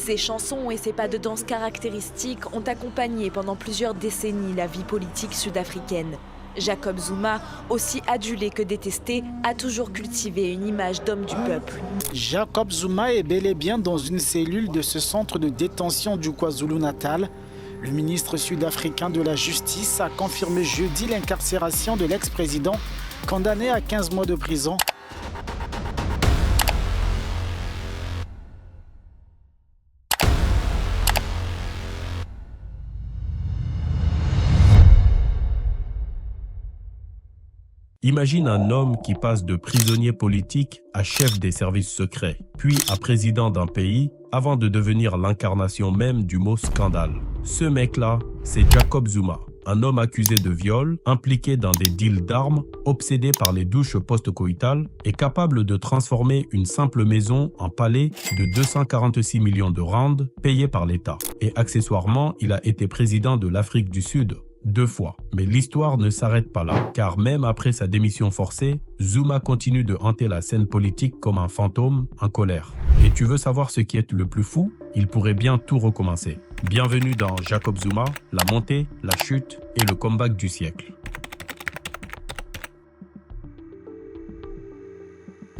Ses chansons et ses pas de danse caractéristiques ont accompagné pendant plusieurs décennies la vie politique sud-africaine. Jacob Zuma, aussi adulé que détesté, a toujours cultivé une image d'homme du peuple. Jacob Zuma est bel et bien dans une cellule de ce centre de détention du KwaZulu-Natal. Le ministre sud-africain de la Justice a confirmé jeudi l'incarcération de l'ex-président, condamné à 15 mois de prison. Imagine un homme qui passe de prisonnier politique à chef des services secrets, puis à président d'un pays, avant de devenir l'incarnation même du mot scandale. Ce mec-là, c'est Jacob Zuma, un homme accusé de viol, impliqué dans des deals d'armes, obsédé par les douches post-coïtales et capable de transformer une simple maison en palais de 246 millions de rands payés par l'État. Et accessoirement, il a été président de l'Afrique du Sud 2 fois. Mais l'histoire ne s'arrête pas là, car même après sa démission forcée, Zuma continue de hanter la scène politique comme un fantôme en colère. Et tu veux savoir ce qui est le plus fou? Il pourrait bien tout recommencer. Bienvenue dans Jacob Zuma, la montée, la chute et le comeback du siècle.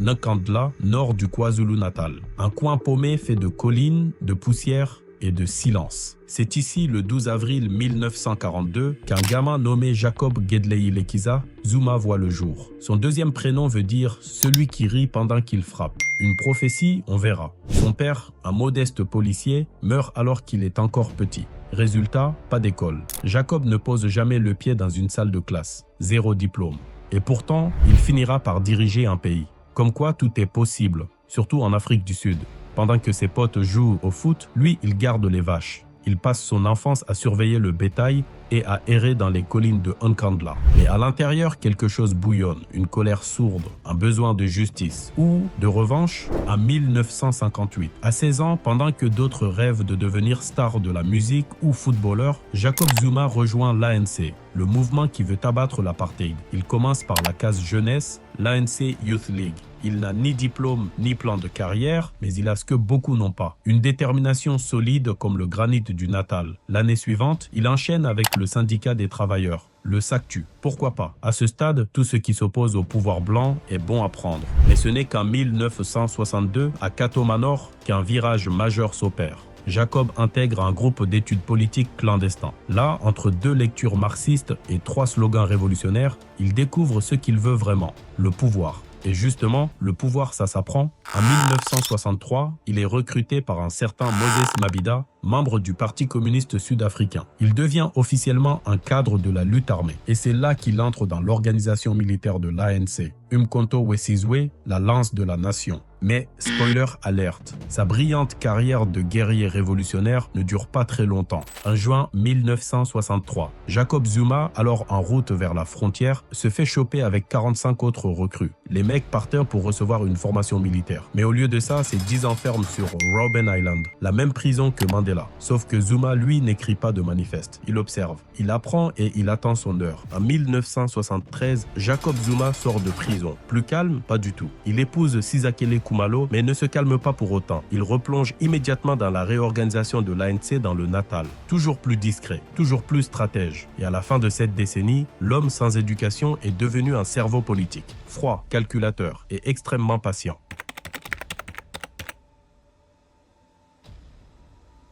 Nkandla, nord du KwaZulu-Natal. Un coin paumé fait de collines, de poussière et de silence. C'est ici, le 12 avril 1942, qu'un gamin nommé Jacob Gedley Lekiza, Zuma, voit le jour. Son deuxième prénom veut dire « celui qui rit pendant qu'il frappe ». Une prophétie, on verra. Son père, un modeste policier, meurt alors qu'il est encore petit. Résultat, pas d'école. Jacob ne pose jamais le pied dans une salle de classe. 0 diplôme. Et pourtant, il finira par diriger un pays. Comme quoi, tout est possible, surtout en Afrique du Sud. Pendant que ses potes jouent au foot, lui, il garde les vaches. Il passe son enfance à surveiller le bétail et à errer dans les collines de Nkandla. Mais à l'intérieur, quelque chose bouillonne, une colère sourde, un besoin de justice ou de revanche. En 1958, à 16 ans, pendant que d'autres rêvent de devenir star de la musique ou footballeur, Jacob Zuma rejoint l'ANC, le mouvement qui veut abattre l'apartheid. Il commence par la case jeunesse, l'ANC Youth League. Il n'a ni diplôme ni plan de carrière, mais il a ce que beaucoup n'ont pas. Une détermination solide comme le granit du Natal. L'année suivante, il enchaîne avec le syndicat des travailleurs, le SACTU. Pourquoi pas? À ce stade, tout ce qui s'oppose au pouvoir blanc est bon à prendre. Mais ce n'est qu'en 1962, à Kato Manor, qu'un virage majeur s'opère. Jacob intègre un groupe d'études politiques clandestins. Là, entre 2 lectures marxistes et 3 slogans révolutionnaires, il découvre ce qu'il veut vraiment, le pouvoir. Et justement, le pouvoir, ça s'apprend. En 1963, il est recruté par un certain Moses Mabhida, membre du Parti communiste sud-africain. Il devient officiellement un cadre de la lutte armée. Et c'est là qu'il entre dans l'organisation militaire de l'ANC. Umkhonto we Sizwe, la lance de la nation. Mais, spoiler alerte, sa brillante carrière de guerrier révolutionnaire ne dure pas très longtemps. En juin 1963, Jacob Zuma, alors en route vers la frontière, se fait choper avec 45 autres recrues. Les mecs partent pour recevoir une formation militaire. Mais au lieu de ça, c'est 10 enfermes sur Robben Island, la même prison que Mandela. Sauf que Zuma, lui, n'écrit pas de manifeste. Il observe, il apprend et il attend son heure. En 1973, Jacob Zuma sort de prison. Plus calme? Pas du tout. Il épouse Sizakele Khumalo, mais ne se calme pas pour autant. Il replonge immédiatement dans la réorganisation de l'ANC dans le Natal. Toujours plus discret, toujours plus stratège. Et à la fin de cette décennie, l'homme sans éducation est devenu un cerveau politique. Froid, calculateur et extrêmement patient.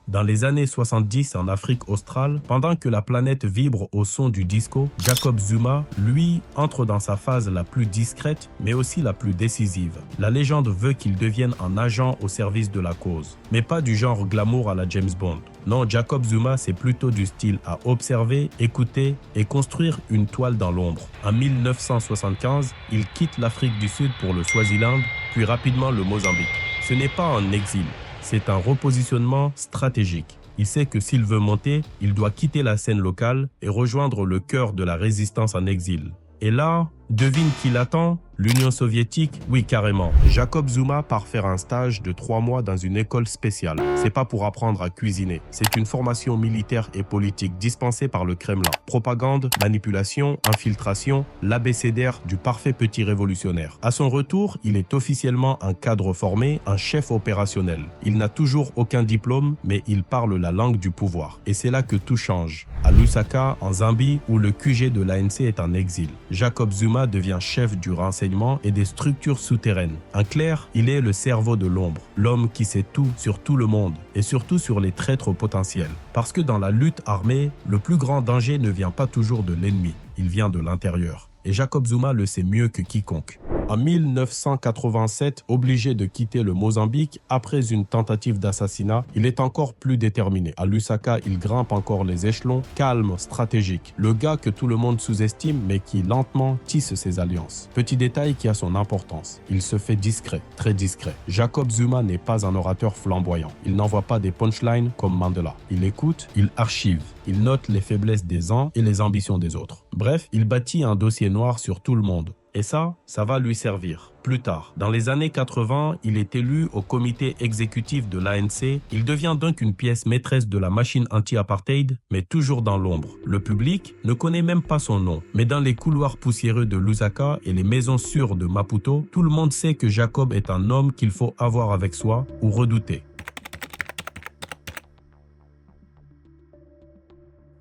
Dans les années 70 en Afrique australe, pendant que la planète vibre au son du disco, Jacob Zuma, lui, entre dans sa phase la plus discrète, mais aussi la plus décisive. La légende veut qu'il devienne un agent au service de la cause, mais pas du genre glamour à la James Bond. Non, Jacob Zuma, c'est plutôt du style à observer, écouter et construire une toile dans l'ombre. En 1975, il quitte l'Afrique du Sud pour le Swaziland, puis rapidement le Mozambique. Ce n'est pas un exil. C'est un repositionnement stratégique. Il sait que s'il veut monter, il doit quitter la scène locale et rejoindre le cœur de la résistance en exil. Et là, Devine qui l'attend? L'Union soviétique? Oui, carrément. Jacob Zuma part faire un stage de 3 mois dans une école spéciale. C'est pas pour apprendre à cuisiner. C'est une formation militaire et politique dispensée par le Kremlin. Propagande, manipulation, infiltration, l'abécédaire du parfait petit révolutionnaire. À son retour, il est officiellement un cadre formé, un chef opérationnel. Il n'a toujours aucun diplôme, mais il parle la langue du pouvoir. Et c'est là que tout change. À Lusaka, en Zambie, où le QG de l'ANC est en exil, Jacob Zuma devient chef du renseignement et des structures souterraines. En clair, il est le cerveau de l'ombre, l'homme qui sait tout sur tout le monde et surtout sur les traîtres potentiels. Parce que dans la lutte armée, le plus grand danger ne vient pas toujours de l'ennemi, il vient de l'intérieur. Et Jacob Zuma le sait mieux que quiconque. En 1987, obligé de quitter le Mozambique après une tentative d'assassinat, il est encore plus déterminé. À Lusaka, il grimpe encore les échelons, calme, stratégique. Le gars que tout le monde sous-estime, mais qui lentement tisse ses alliances. Petit détail qui a son importance. Il se fait discret, très discret. Jacob Zuma n'est pas un orateur flamboyant. Il n'envoie pas des punchlines comme Mandela. Il écoute, il archive. Il note les faiblesses des uns et les ambitions des autres. Bref, il bâtit un dossier noir sur tout le monde. Et ça va lui servir. Plus tard, dans les années 80, il est élu au comité exécutif de l'ANC. Il devient donc une pièce maîtresse de la machine anti-apartheid, mais toujours dans l'ombre. Le public ne connaît même pas son nom. Mais dans les couloirs poussiéreux de Lusaka et les maisons sûres de Maputo, tout le monde sait que Jacob est un homme qu'il faut avoir avec soi ou redouter.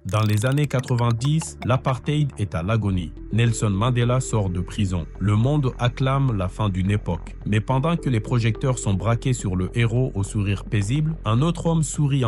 Dans les années 90, l'apartheid est à l'agonie. Nelson Mandela sort de prison. Le monde acclame la fin d'une époque. Mais pendant que les projecteurs sont braqués sur le héros au sourire paisible, un autre homme sourit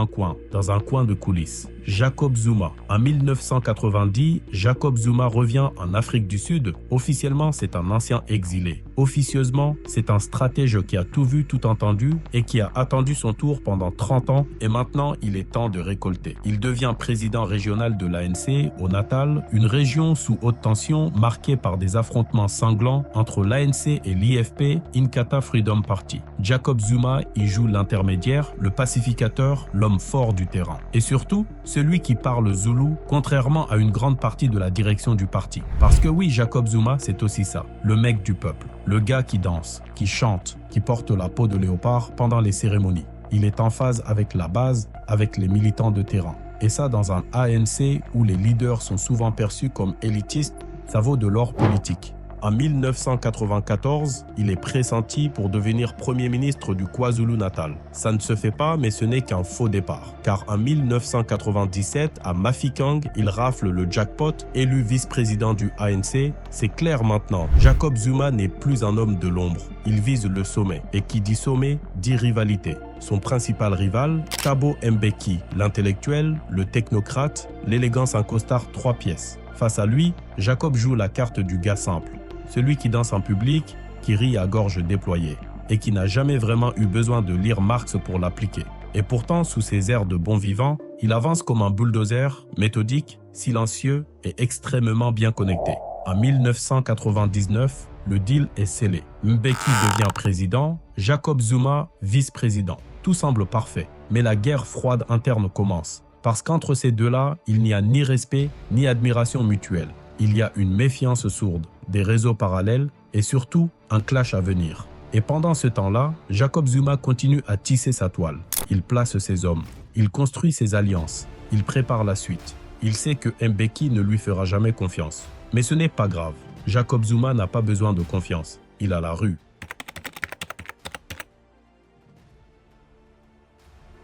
dans un coin de coulisses. Jacob Zuma. En 1990, Jacob Zuma revient en Afrique du Sud. Officiellement, c'est un ancien exilé. Officieusement, c'est un stratège qui a tout vu, tout entendu et qui a attendu son tour pendant 30 ans et maintenant, il est temps de récolter. Il devient président régional de l'ANC au Natal, une région sous haute tension marquée par des affrontements sanglants entre l'ANC et l'IFP, Inkatha Freedom Party. Jacob Zuma y joue l'intermédiaire, le pacificateur, l'homme fort du terrain. Et surtout, celui qui parle zoulou, contrairement à une grande partie de la direction du parti. Parce que oui, Jacob Zuma, c'est aussi ça, le mec du peuple. Le gars qui danse, qui chante, qui porte la peau de léopard pendant les cérémonies. Il est en phase avec la base, avec les militants de terrain. Et ça, dans un ANC où les leaders sont souvent perçus comme élitistes, ça vaut de l'or politique. En 1994, il est pressenti pour devenir Premier ministre du KwaZulu-Natal. Ça ne se fait pas, mais ce n'est qu'un faux départ. Car en 1997, à Mafikeng, il rafle le jackpot, élu vice-président du ANC. C'est clair maintenant, Jacob Zuma n'est plus un homme de l'ombre. Il vise le sommet. Et qui dit sommet, dit rivalité. Son principal rival, Thabo Mbeki, l'intellectuel, le technocrate, l'élégance en costard 3 pièces. Face à lui, Jacob joue la carte du gars simple. Celui qui danse en public, qui rit à gorge déployée et qui n'a jamais vraiment eu besoin de lire Marx pour l'appliquer. Et pourtant, sous ses airs de bon vivant, il avance comme un bulldozer, méthodique, silencieux et extrêmement bien connecté. En 1999, le deal est scellé. Mbeki devient président, Jacob Zuma vice-président. Tout semble parfait, mais la guerre froide interne commence. Parce qu'entre ces deux-là, il n'y a ni respect ni admiration mutuelle. Il y a une méfiance sourde, des réseaux parallèles et surtout un clash à venir. Et pendant ce temps-là, Jacob Zuma continue à tisser sa toile. Il place ses hommes, il construit ses alliances, il prépare la suite. Il sait que Mbeki ne lui fera jamais confiance. Mais ce n'est pas grave. Jacob Zuma n'a pas besoin de confiance. Il a la rue.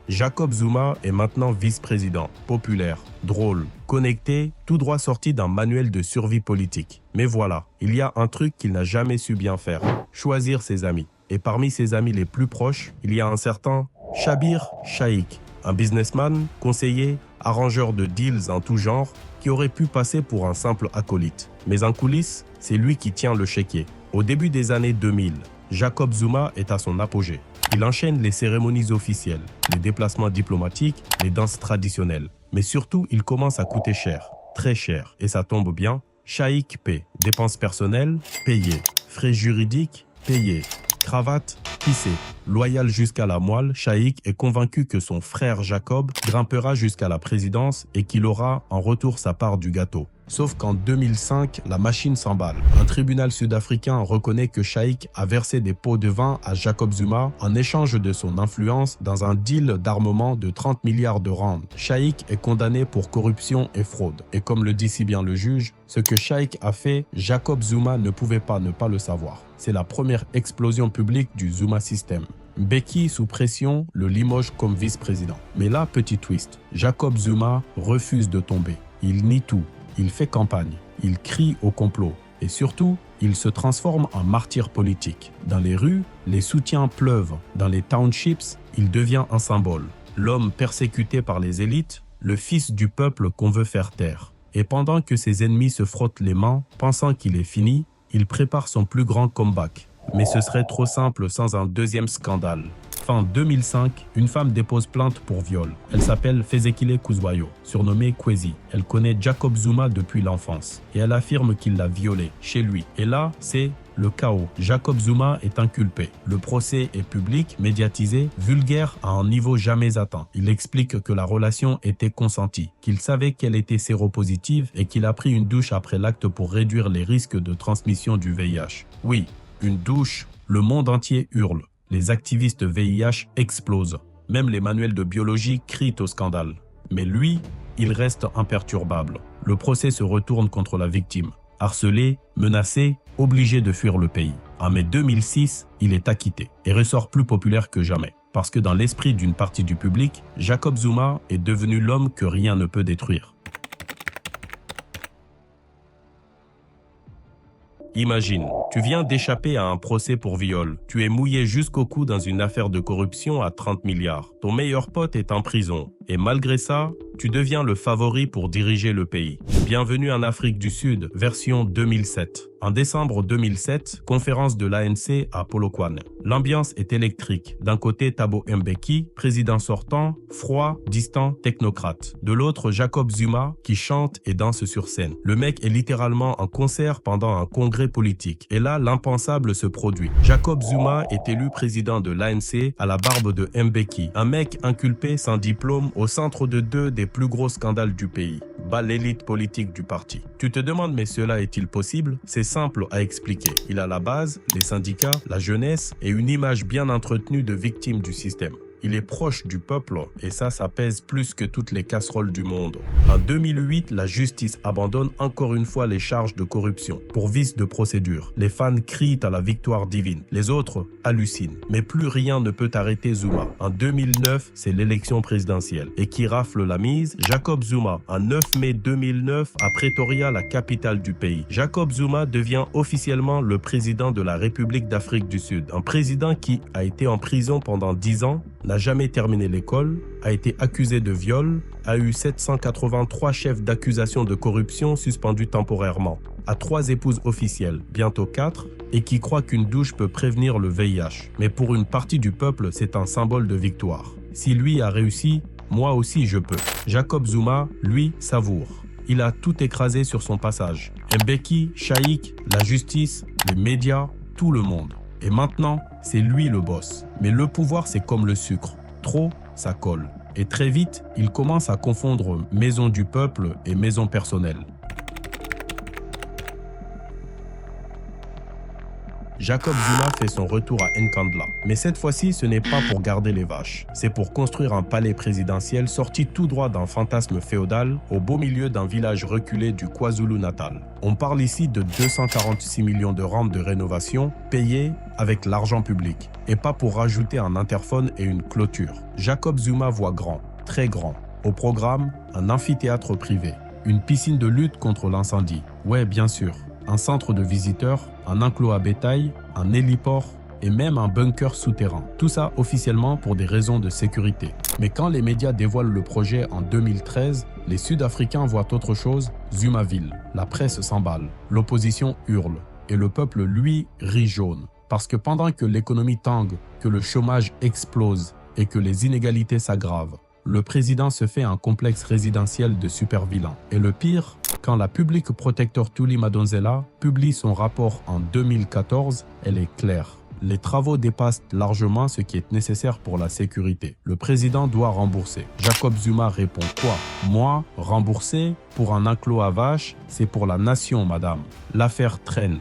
Jacob Zuma est maintenant vice-président, populaire, drôle, connecté, tout droit sorti d'un manuel de survie politique. Mais voilà, il y a un truc qu'il n'a jamais su bien faire, choisir ses amis. Et parmi ses amis les plus proches, il y a un certain Shabir Shaikh, un businessman, conseiller, arrangeur de deals en tout genre, qui aurait pu passer pour un simple acolyte. Mais en coulisses, c'est lui qui tient le chéquier. Au début des années 2000, Jacob Zuma est à son apogée. Il enchaîne les cérémonies officielles, les déplacements diplomatiques, les danses traditionnelles. Mais surtout, il commence à coûter cher, très cher. Et ça tombe bien, Shaikh paie. Dépenses personnelles, payées. Frais juridiques, payés. Cravate, tissée. Loyal jusqu'à la moelle, Shaikh est convaincu que son frère Jacob grimpera jusqu'à la présidence et qu'il aura en retour sa part du gâteau. Sauf qu'en 2005, la machine s'emballe. Un tribunal sud-africain reconnaît que Shaik a versé des pots de vin à Jacob Zuma en échange de son influence dans un deal d'armement de 30 milliards de rands. Shaik est condamné pour corruption et fraude. Et comme le dit si bien le juge, ce que Shaik a fait, Jacob Zuma ne pouvait pas ne pas le savoir. C'est la première explosion publique du Zuma System. Mbeki, sous pression, le limoge comme vice-président. Mais là, petit twist, Jacob Zuma refuse de tomber. Il nie tout. Il fait campagne, il crie au complot et surtout, il se transforme en martyr politique. Dans les rues, les soutiens pleuvent. Dans les townships, il devient un symbole. L'homme persécuté par les élites, le fils du peuple qu'on veut faire taire. Et pendant que ses ennemis se frottent les mains, pensant qu'il est fini, il prépare son plus grand comeback. Mais ce serait trop simple sans un deuxième scandale. Fin 2005, une femme dépose plainte pour viol. Elle s'appelle Fezekile Kuzwayo, surnommée Kwezi. Elle connaît Jacob Zuma depuis l'enfance et elle affirme qu'il l'a violée chez lui. Et là, c'est le chaos. Jacob Zuma est inculpé. Le procès est public, médiatisé, vulgaire à un niveau jamais atteint. Il explique que la relation était consentie, qu'il savait qu'elle était séropositive et qu'il a pris une douche après l'acte pour réduire les risques de transmission du VIH. Oui, une douche, le monde entier hurle. Les activistes VIH explosent. Même les manuels de biologie crient au scandale. Mais lui, il reste imperturbable. Le procès se retourne contre la victime. Harcelé, menacé, obligé de fuir le pays. En mai 2006, il est acquitté et ressort plus populaire que jamais. Parce que dans l'esprit d'une partie du public, Jacob Zuma est devenu l'homme que rien ne peut détruire. Imagine, tu viens d'échapper à un procès pour viol. Tu es mouillé jusqu'au cou dans une affaire de corruption à 30 milliards. Ton meilleur pote est en prison. Et malgré ça, tu deviens le favori pour diriger le pays. Bienvenue en Afrique du Sud, version 2007. En décembre 2007, conférence de l'ANC à Polokwane. L'ambiance est électrique. D'un côté, Thabo Mbeki, président sortant, froid, distant, technocrate. De l'autre, Jacob Zuma, qui chante et danse sur scène. Le mec est littéralement en concert pendant un congrès politique. Et là, l'impensable se produit. Jacob Zuma est élu président de l'ANC à la barbe de Mbeki. Un mec inculpé sans diplôme au centre de deux des plus gros scandales du pays. Bat l'élite politique du parti. Tu te demandes, mais cela est-il possible? C'est simple à expliquer. Il a la base, les syndicats, la jeunesse et une image bien entretenue de victime du système. Il est proche du peuple et ça pèse plus que toutes les casseroles du monde. En 2008, la justice abandonne encore une fois les charges de corruption pour vice de procédure. Les fans crient à la victoire divine. Les autres hallucinent. Mais plus rien ne peut arrêter Zuma. En 2009, c'est l'élection présidentielle. Et qui rafle la mise? Jacob Zuma. En 9 mai 2009, à Pretoria, la capitale du pays. Jacob Zuma devient officiellement le président de la République d'Afrique du Sud. Un président qui a été en prison pendant 10 ans, n'a jamais terminé l'école, a été accusé de viol, a eu 783 chefs d'accusation de corruption suspendus temporairement, a 3 épouses officielles, bientôt 4, et qui croit qu'une douche peut prévenir le VIH. Mais pour une partie du peuple, c'est un symbole de victoire. Si lui a réussi, moi aussi je peux. Jacob Zuma, lui, savoure. Il a tout écrasé sur son passage. Mbeki, Shaik, la justice, les médias, tout le monde. Et maintenant, c'est lui le boss. Mais le pouvoir, c'est comme le sucre. Trop, ça colle. Et très vite, il commence à confondre maison du peuple et maison personnelle. Jacob Zuma fait son retour à Nkandla. Mais cette fois-ci, ce n'est pas pour garder les vaches. C'est pour construire un palais présidentiel sorti tout droit d'un fantasme féodal au beau milieu d'un village reculé du KwaZulu-Natal. On parle ici de 246 millions de rands de rénovation payés avec l'argent public. Et pas pour rajouter un interphone et une clôture. Jacob Zuma voit grand, très grand. Au programme, un amphithéâtre privé. Une piscine de lutte contre l'incendie. Ouais, bien sûr. Un centre de visiteurs, un enclos à bétail, un héliport et même un bunker souterrain. Tout ça officiellement pour des raisons de sécurité. Mais quand les médias dévoilent le projet en 2013, les Sud-Africains voient autre chose, Zumaville. La presse s'emballe, l'opposition hurle et le peuple, lui, rit jaune. Parce que pendant que l'économie tangue, que le chômage explose et que les inégalités s'aggravent, le président se fait un complexe résidentiel de super-vilains. Et le pire, quand la Public Protector Thuli Madonsela publie son rapport en 2014, elle est claire. Les travaux dépassent largement ce qui est nécessaire pour la sécurité. Le président doit rembourser. Jacob Zuma répond quoi? Moi, rembourser pour un enclos à vaches, c'est pour la nation, madame. L'affaire traîne.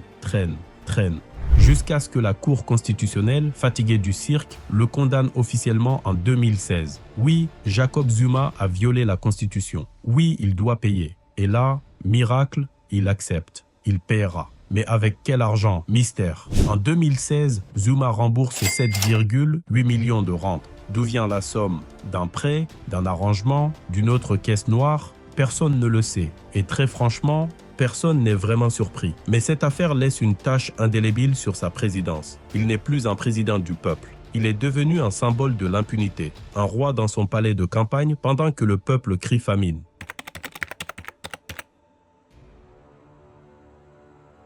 Jusqu'à ce que la Cour constitutionnelle, fatiguée du cirque, le condamne officiellement en 2016. Oui, Jacob Zuma a violé la Constitution. Oui, il doit payer. Et là, miracle, il accepte. Il paiera. Mais avec quel argent? Mystère. En 2016, Zuma rembourse 7,8 millions de rentes. D'où vient la somme? D'un prêt, d'un arrangement, d'une autre caisse noire? Personne ne le sait. Et très franchement, personne n'est vraiment surpris. Mais cette affaire laisse une tache indélébile sur sa présidence. Il n'est plus un président du peuple. Il est devenu un symbole de l'impunité, un roi dans son palais de campagne pendant que le peuple crie famine.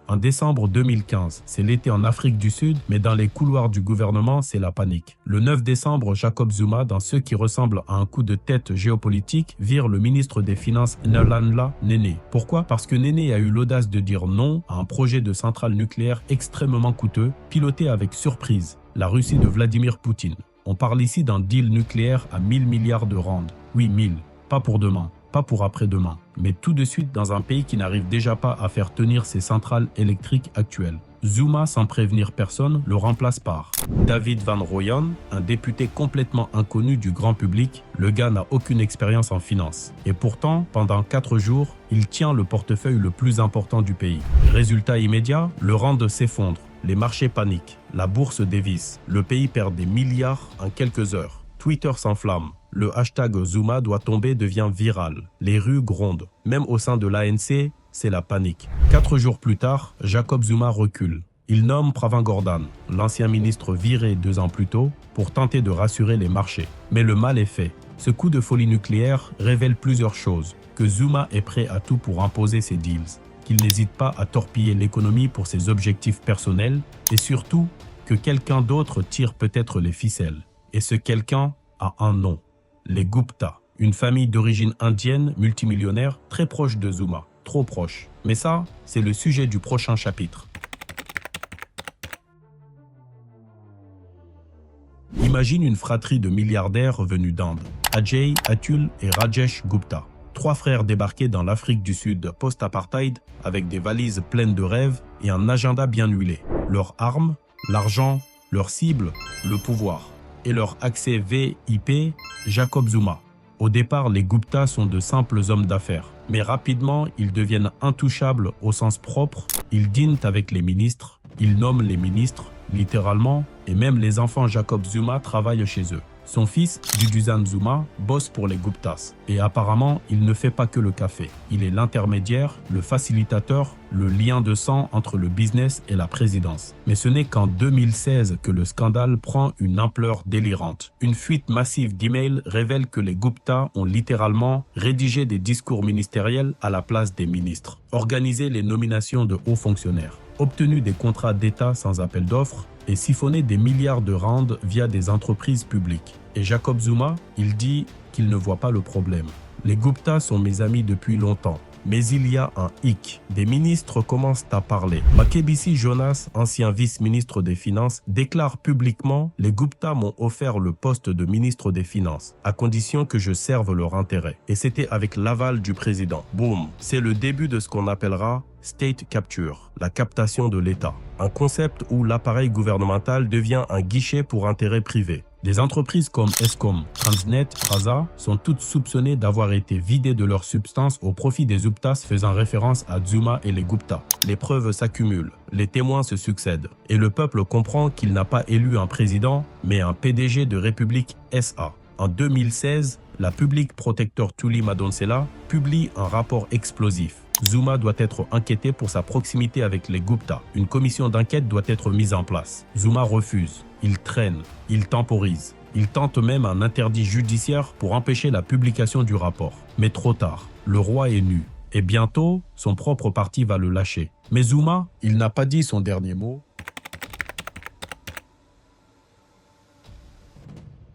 En décembre 2015, c'est l'été en Afrique du Sud, mais dans les couloirs du gouvernement, c'est la panique. Le 9 décembre, Jacob Zuma, dans ce qui ressemble à un coup de tête géopolitique, vire le ministre des Finances Nalanda Néné. Pourquoi? Parce que Néné a eu l'audace de dire non à un projet de centrale nucléaire extrêmement coûteux, piloté avec surprise, la Russie de Vladimir Poutine. On parle ici d'un deal nucléaire à 1000 milliards de rand. Oui, 1000. Pas pour demain. Pas pour après-demain, mais tout de suite dans un pays qui n'arrive déjà pas à faire tenir ses centrales électriques actuelles. Zuma, sans prévenir personne, le remplace par David Van Rooyen, un député complètement inconnu du grand public. Le gars n'a aucune expérience en finance. Et pourtant, pendant 4 jours, il tient le portefeuille le plus important du pays. Résultat immédiat, le rand s'effondre, les marchés paniquent, la bourse dévisse, le pays perd des milliards en quelques heures. Twitter s'enflamme. Le hashtag Zuma doit tomber devient viral. Les rues grondent. Même au sein de l'ANC, c'est la panique. 4 jours plus tard, Jacob Zuma recule. Il nomme Pravin Gordhan, l'ancien ministre viré 2 ans plus tôt, pour tenter de rassurer les marchés. Mais le mal est fait. Ce coup de folie nucléaire révèle plusieurs choses. Que Zuma est prêt à tout pour imposer ses deals. Qu'il n'hésite pas à torpiller l'économie pour ses objectifs personnels. Et surtout, que quelqu'un d'autre tire peut-être les ficelles. Et ce quelqu'un a un nom. Les Gupta, une famille d'origine indienne multimillionnaire très proche de Zuma, trop proche. Mais ça, c'est le sujet du prochain chapitre. Imagine une fratrie de milliardaires venus d'Inde. Ajay, Atul et Rajesh Gupta. 3 frères débarqués dans l'Afrique du Sud post-apartheid avec des valises pleines de rêves et un agenda bien huilé. Leur arme, l'argent, leur cible, le pouvoir. Et leur accès VIP, Jacob Zuma. Au départ, les Gupta sont de simples hommes d'affaires. Mais rapidement, ils deviennent intouchables au sens propre. Ils dînent avec les ministres, ils nomment les ministres, littéralement, et même les enfants Jacob Zuma travaillent chez eux. Son fils, Duduzan Zuma, bosse pour les Guptas. Et apparemment, il ne fait pas que le café. Il est l'intermédiaire, le facilitateur, le lien de sang entre le business et la présidence. Mais ce n'est qu'en 2016 que le scandale prend une ampleur délirante. Une fuite massive d'emails révèle que les Gupta ont littéralement rédigé des discours ministériels à la place des ministres, organisé les nominations de hauts fonctionnaires, obtenu des contrats d'État sans appel d'offres, et siphonner des milliards de rands via des entreprises publiques. Et Jacob Zuma, il dit qu'il ne voit pas le problème. Les Gupta sont mes amis depuis longtemps. Mais il y a un hic. Des ministres commencent à parler. Makebisi Jonas, ancien vice-ministre des Finances, déclare publiquement « Les Gupta m'ont offert le poste de ministre des Finances, à condition que je serve leur intérêt. » Et c'était avec l'aval du président. Boum. C'est le début de ce qu'on appellera State Capture, la captation de l'État. Un concept où l'appareil gouvernemental devient un guichet pour intérêts privés. Des entreprises comme Eskom, Transnet, Rasa sont toutes soupçonnées d'avoir été vidées de leur substance au profit des Guptas faisant référence à Zuma et les Gupta. Les preuves s'accumulent, les témoins se succèdent et le peuple comprend qu'il n'a pas élu un président mais un PDG de République SA. En 2016, la Public Protector Thuli Madonsela publie un rapport explosif. Zuma doit être inquiété pour sa proximité avec les Gupta. Une commission d'enquête doit être mise en place. Zuma refuse. Il traîne. Il temporise. Il tente même un interdit judiciaire pour empêcher la publication du rapport. Mais trop tard. Le roi est nu. Et bientôt, son propre parti va le lâcher. Mais Zuma, il n'a pas dit son dernier mot.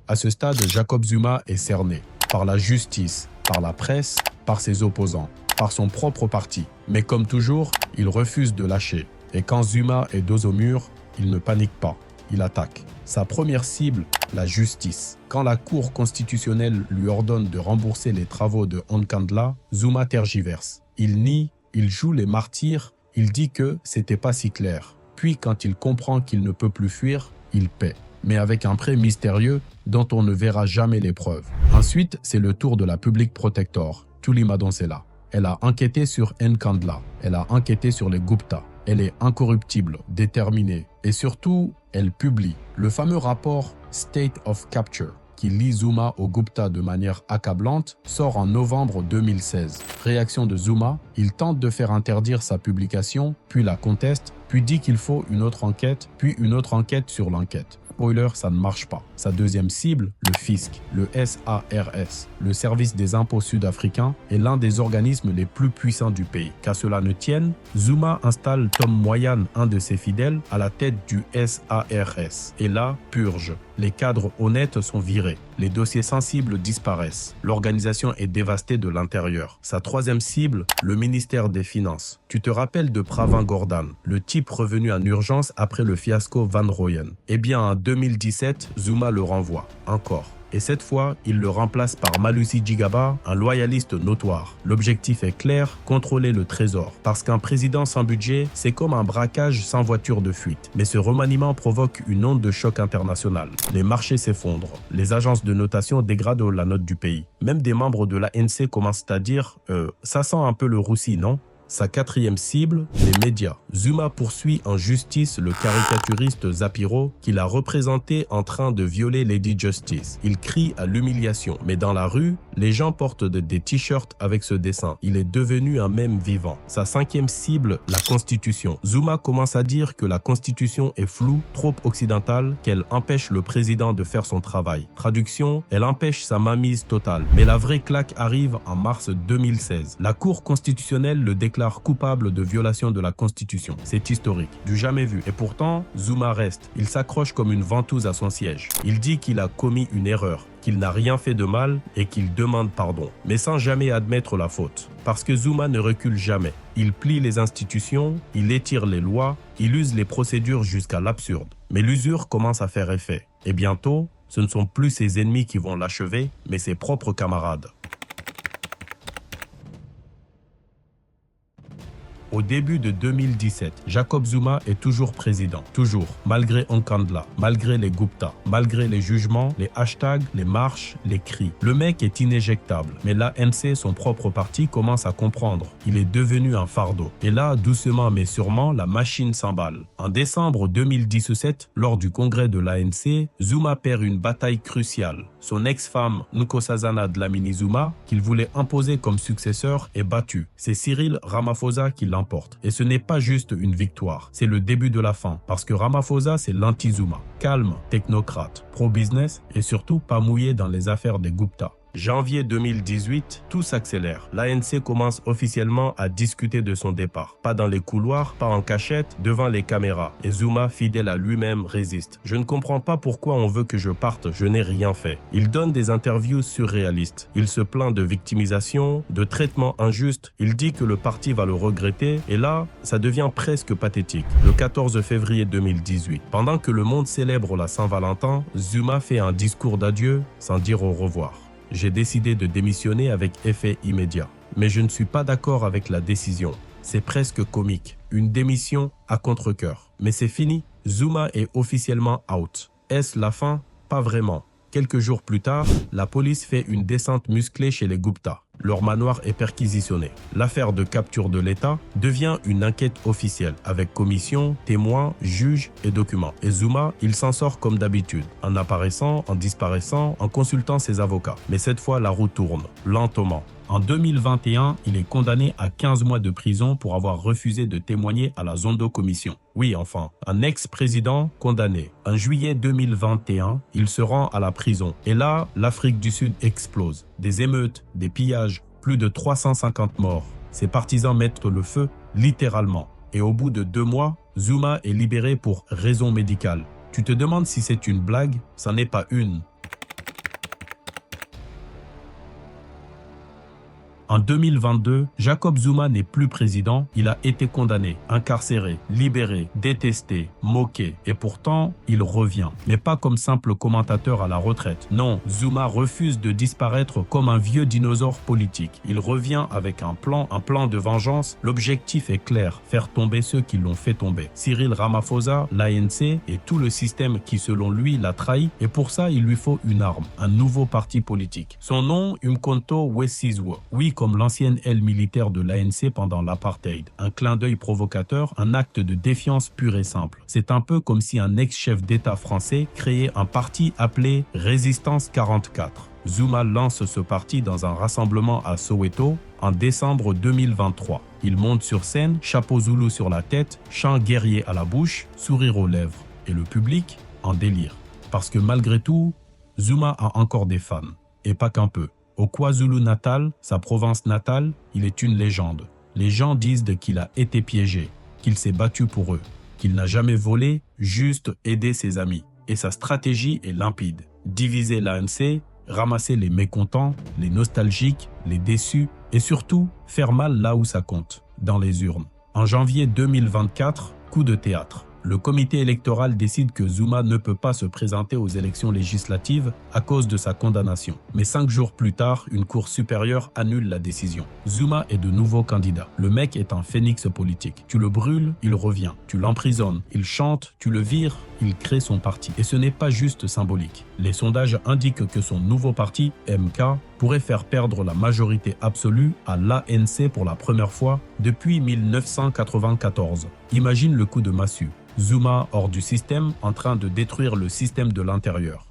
À ce stade, Jacob Zuma est cerné par la justice, par la presse, par ses opposants, par son propre parti. Mais comme toujours, il refuse de lâcher. Et quand Zuma est dos au mur, il ne panique pas. il attaque. Sa première cible, la justice. Quand la Cour constitutionnelle lui ordonne de rembourser les travaux de Nkandla, Zuma tergiverse. Il nie, il joue les martyrs, il dit que c'était pas si clair. Puis quand il comprend qu'il ne peut plus fuir, il paie. Mais avec un prêt mystérieux dont on ne verra jamais les preuves. Ensuite, c'est le tour de la Public Protector, Thuli Madonsela. Elle a enquêté sur Nkandla, elle a enquêté sur les Gupta. Elle est incorruptible, déterminée et surtout, elle publie le fameux rapport State of Capture qui lie Zuma au Gupta de manière accablante, sort en novembre 2016. Réaction de Zuma, il tente de faire interdire sa publication, puis la conteste, puis dit qu'il faut une autre enquête, puis une autre enquête sur l'enquête. Spoiler, ça ne marche pas. Sa deuxième cible, le fisc, le SARS, le service des impôts sud-africains, est l'un des organismes les plus puissants du pays. Qu'à cela ne tienne, Zuma installe Tom Moyane, un de ses fidèles, à la tête du SARS. Et là, purge. Les cadres honnêtes sont virés. Les dossiers sensibles disparaissent. L'organisation est dévastée de l'intérieur. Sa troisième cible, le ministère des Finances. Tu te rappelles de Pravin Gordhan, le type revenu en urgence après le fiasco Van Rooyen. Eh bien, en 2017, Zuma le renvoie. Encore. Et cette fois, il le remplace par Malusi Gigaba, un loyaliste notoire. L'objectif est clair, contrôler le trésor. Parce qu'un président sans budget, c'est comme un braquage sans voiture de fuite. Mais ce remaniement provoque une onde de choc international. Les marchés s'effondrent. Les agences de notation dégradent la note du pays. Même des membres de l'ANC commencent à dire « ça sent un peu le roussi, non ?» Sa quatrième cible, les médias. Zuma poursuit en justice le caricaturiste Zapiro qu'il a représenté en train de violer Lady Justice. Il crie à l'humiliation, mais dans la rue, les gens portent des t-shirts avec ce dessin. Il est devenu un mème vivant. Sa cinquième cible, la Constitution. Zuma commence à dire que la Constitution est floue, trop occidentale, qu'elle empêche le président de faire son travail. Traduction, elle empêche sa mainmise totale. Mais la vraie claque arrive en mars 2016. La Cour constitutionnelle le déclare coupable de violation de la Constitution. C'est historique, du jamais vu. Et pourtant, Zuma reste. Il s'accroche comme une ventouse à son siège. Il dit qu'il a commis une erreur, qu'il n'a rien fait de mal et qu'il demande pardon, mais sans jamais admettre la faute. Parce que Zuma ne recule jamais. Il plie les institutions, il étire les lois, il use les procédures jusqu'à l'absurde. Mais l'usure commence à faire effet. Et bientôt, ce ne sont plus ses ennemis qui vont l'achever, mais ses propres camarades. Au début de 2017, Jacob Zuma est toujours président. Toujours. Malgré Nkandla, malgré les Gupta, malgré les jugements, les hashtags, les marches, les cris. Le mec est inéjectable. Mais l'ANC, son propre parti, commence à comprendre. Il est devenu un fardeau. Et là, doucement mais sûrement, la machine s'emballe. En décembre 2017, lors du congrès de l'ANC, Zuma perd une bataille cruciale. Son ex-femme, Nkosazana Dlamini Zuma, qu'il voulait imposer comme successeur, est battue. C'est Cyril Ramaphosa qui l'emporte. Et ce n'est pas juste une victoire, c'est le début de la fin. Parce que Ramaphosa, c'est l'anti-Zuma. Calme, technocrate, pro-business et surtout pas mouillé dans les affaires des Gupta. Janvier 2018, tout s'accélère. L'ANC commence officiellement à discuter de son départ. Pas dans les couloirs, pas en cachette, devant les caméras. Et Zuma, fidèle à lui-même, résiste. Je ne comprends pas pourquoi on veut que je parte, je n'ai rien fait. Il donne des interviews surréalistes. Il se plaint de victimisation, de traitement injuste. Il dit que le parti va le regretter. Et là, ça devient presque pathétique. Le 14 février 2018, pendant que le monde célèbre la Saint-Valentin, Zuma fait un discours d'adieu sans dire au revoir. J'ai décidé de démissionner avec effet immédiat. Mais je ne suis pas d'accord avec la décision. C'est presque comique. Une démission à contre-cœur. Mais c'est fini. Zuma est officiellement out. Est-ce la fin? Pas vraiment. Quelques jours plus tard, la police fait une descente musclée chez les Gupta. Leur manoir est perquisitionné. L'affaire de capture de l'État devient une enquête officielle avec commission, témoins, juges et documents. Et Zuma, il s'en sort comme d'habitude, en apparaissant, en disparaissant, en consultant ses avocats. Mais cette fois, la roue tourne, lentement. En 2021, il est condamné à 15 mois de prison pour avoir refusé de témoigner à la Zondo Commission. Oui, enfin, un ex-président condamné. En juillet 2021, il se rend à la prison. Et là, l'Afrique du Sud explose. Des émeutes, des pillages, plus de 350 morts. Ses partisans mettent le feu, littéralement. Et au bout de 2 mois, Zuma est libéré pour raison médicale. Tu te demandes si c'est une blague? Ça n'est pas une. En 2022, Jacob Zuma n'est plus président, il a été condamné, incarcéré, libéré, détesté, moqué et pourtant, il revient. Mais pas comme simple commentateur à la retraite. Non, Zuma refuse de disparaître comme un vieux dinosaure politique. Il revient avec un plan de vengeance. L'objectif est clair, faire tomber ceux qui l'ont fait tomber. Cyril Ramaphosa, l'ANC et tout le système qui selon lui l'a trahi et pour ça, il lui faut une arme, un nouveau parti politique. Son nom, Umkhonto we Sizwe. Oui, comme l'ancienne aile militaire de l'ANC pendant l'apartheid. Un clin d'œil provocateur, un acte de défiance pur et simple. C'est un peu comme si un ex-chef d'État français créait un parti appelé Résistance 44. Zuma lance ce parti dans un rassemblement à Soweto en décembre 2023. Il monte sur scène, chapeau zoulou sur la tête, chant guerrier à la bouche, sourire aux lèvres. Et le public en délire. Parce que malgré tout, Zuma a encore des fans. Et pas qu'un peu. Au KwaZulu-Natal, sa province natale, il est une légende. Les gens disent qu'il a été piégé, qu'il s'est battu pour eux, qu'il n'a jamais volé, juste aidé ses amis. Et sa stratégie est limpide. Diviser l'ANC, ramasser les mécontents, les nostalgiques, les déçus et surtout faire mal là où ça compte, dans les urnes. En janvier 2024, coup de théâtre. Le comité électoral décide que Zuma ne peut pas se présenter aux élections législatives à cause de sa condamnation. Mais 5 jours plus tard, une cour supérieure annule la décision. Zuma est de nouveau candidat. Le mec est un phénix politique. Tu le brûles, il revient. Tu l'emprisonnes, il chante, tu le vires, il crée son parti. Et ce n'est pas juste symbolique. Les sondages indiquent que son nouveau parti, MK, pourrait faire perdre la majorité absolue à l'ANC pour la première fois depuis 1994. Imagine le coup de massue. Zuma hors du système, en train de détruire le système de l'intérieur.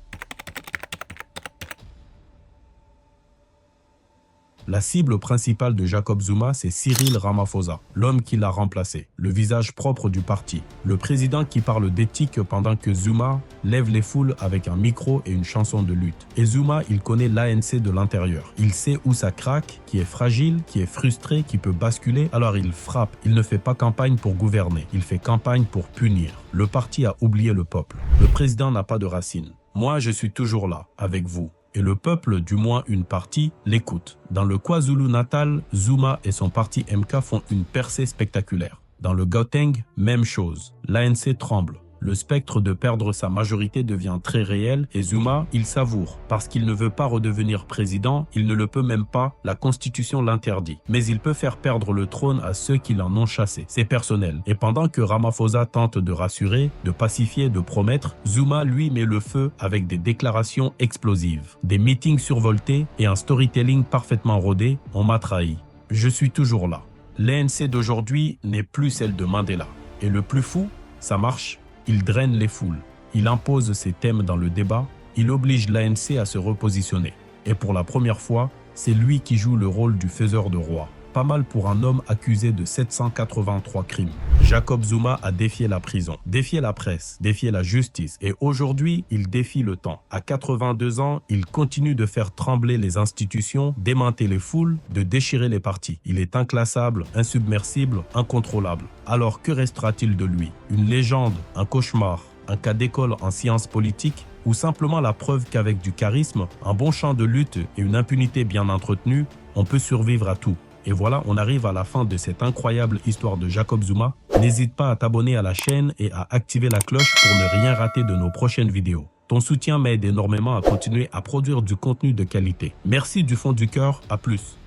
La cible principale de Jacob Zuma, c'est Cyril Ramaphosa, l'homme qui l'a remplacé, le visage propre du parti, le président qui parle d'éthique pendant que Zuma lève les foules avec un micro et une chanson de lutte. Et Zuma, il connaît l'ANC de l'intérieur. Il sait où ça craque, qui est fragile, qui est frustré, qui peut basculer, alors il frappe. Il ne fait pas campagne pour gouverner, il fait campagne pour punir. Le parti a oublié le peuple. Le président n'a pas de racines. Moi, je suis toujours là, avec vous. Et le peuple, du moins une partie, l'écoute. Dans le KwaZulu-Natal, Zuma et son parti MK font une percée spectaculaire. Dans le Gauteng, même chose. L'ANC tremble. Le spectre de perdre sa majorité devient très réel et Zuma, il savoure. Parce qu'il ne veut pas redevenir président, il ne le peut même pas, la Constitution l'interdit. Mais il peut faire perdre le trône à ceux qui l'en ont chassé. C'est personnel. Et pendant que Ramaphosa tente de rassurer, de pacifier, de promettre, Zuma, lui, met le feu avec des déclarations explosives. Des meetings survoltés et un storytelling parfaitement rodé, on m'a trahi. Je suis toujours là. L'ANC d'aujourd'hui n'est plus celle de Mandela. Et le plus fou, ça marche. Il draine les foules, il impose ses thèmes dans le débat, il oblige l'ANC à se repositionner. Et pour la première fois, c'est lui qui joue le rôle du faiseur de roi. Pas mal pour un homme accusé de 783 crimes. Jacob Zuma a défié la prison, défié la presse, défié la justice et aujourd'hui, il défie le temps. À 82 ans, il continue de faire trembler les institutions, d'aimanter les foules, de déchirer les partis. Il est inclassable, insubmersible, incontrôlable. Alors que restera-t-il de lui? Une légende, un cauchemar, un cas d'école en sciences politiques ou simplement la preuve qu'avec du charisme, un bon champ de lutte et une impunité bien entretenue, on peut survivre à tout. Et voilà, on arrive à la fin de cette incroyable histoire de Jacob Zuma. N'hésite pas à t'abonner à la chaîne et à activer la cloche pour ne rien rater de nos prochaines vidéos. Ton soutien m'aide énormément à continuer à produire du contenu de qualité. Merci du fond du cœur, à plus.